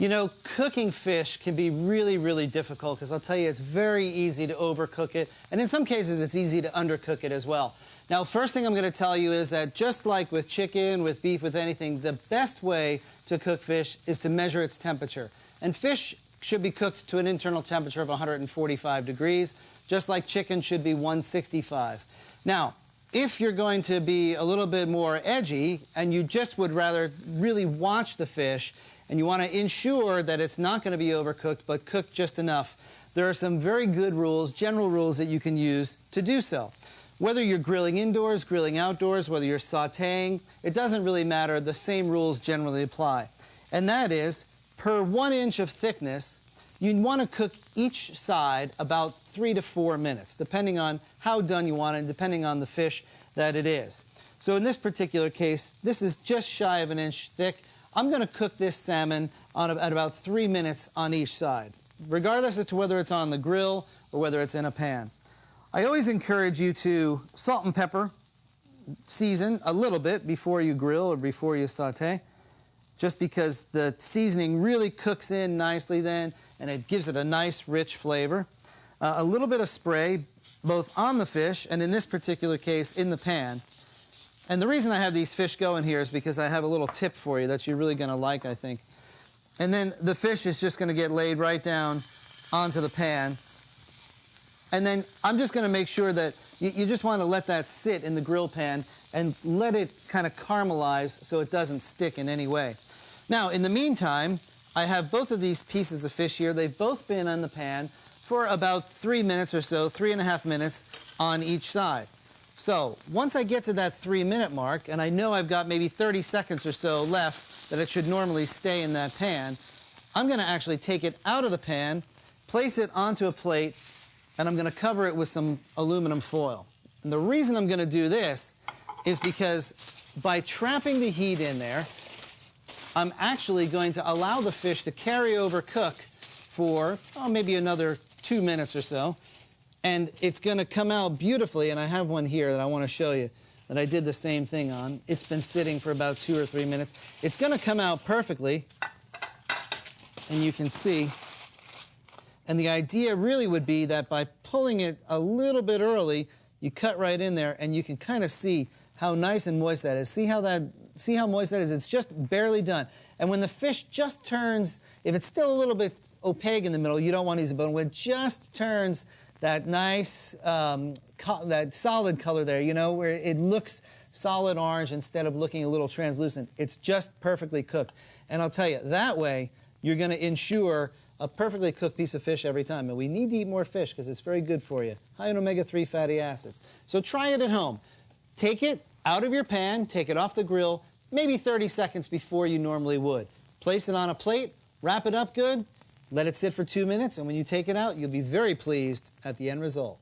You know, cooking fish can be really, really difficult because I'll tell you, it's very easy to overcook it, and in some cases, it's easy to undercook it as well. Now, first thing I'm going to tell you is that just like with chicken, with beef, with anything, the best way to cook fish is to measure its temperature. And fish should be cooked to an internal temperature of 145 degrees, just like chicken should be 165. Now, if you're going to be a little bit more edgy and you just would rather really watch the fish and you want to ensure that it's not going to be overcooked but cooked just enough, there are some very good rules, general rules that you can use to do so. Whether you're grilling indoors, grilling outdoors, whether you're sautéing, it doesn't really matter. The same rules generally apply. And that is, per 1 inch of thickness, you want to cook each side about 3 to 4 minutes, depending on how done you want it and depending on the fish that it is. So in this particular case, this is just shy of 1 inch thick. I'm going to cook this salmon at about 3 minutes on each side, regardless as to whether it's on the grill or whether it's in a pan. I always encourage you to salt and pepper, season a little bit before you grill or before you sauté, just because the seasoning really cooks in nicely then, and it gives it a nice, rich flavor. A little bit of spray, both on the fish and in this particular case, in the pan. And the reason I have these fish going here is because I have a little tip for you that you're really going to like, I think. And then the fish is just going to get laid right down onto the pan. And then I'm just going to make sure that you just want to let that sit in the grill pan and let it kind of caramelize so it doesn't stick in any way. Now, in the meantime, I have both of these pieces of fish here. They've both been on the pan for about 3 minutes or so, 3.5 minutes on each side. So once I get to that 3-minute mark, and I know I've got maybe 30 seconds or so left that it should normally stay in that pan, I'm going to actually take it out of the pan, place it onto a plate, and I'm going to cover it with some aluminum foil. And the reason I'm going to do this is because by trapping the heat in there, I'm actually going to allow the fish to carry over cook for maybe another 2 minutes or so. And it's going to come out beautifully, and I have one here that I want to show you that I did the same thing on. It's been sitting for about 2 or 3 minutes. It's going to come out perfectly, and you can see. And the idea really would be that by pulling it a little bit early, you cut right in there, and you can kind of see how nice and moist that is. See how moist that is? It's just barely done. And when the fish just turns, if it's still a little bit opaque in the middle, you don't want to use it, but when it just turns that nice, that solid color there, you know, where it looks solid orange instead of looking a little translucent, it's just perfectly cooked. And I'll tell you, that way, you're going to ensure a perfectly cooked piece of fish every time. And we need to eat more fish because it's very good for you. High in omega-3 fatty acids. So try it at home. Take it out of your pan, take it off the grill, maybe 30 seconds before you normally would. Place it on a plate, wrap it up good, let it sit for 2 minutes, and when you take it out, you'll be very pleased at the end result.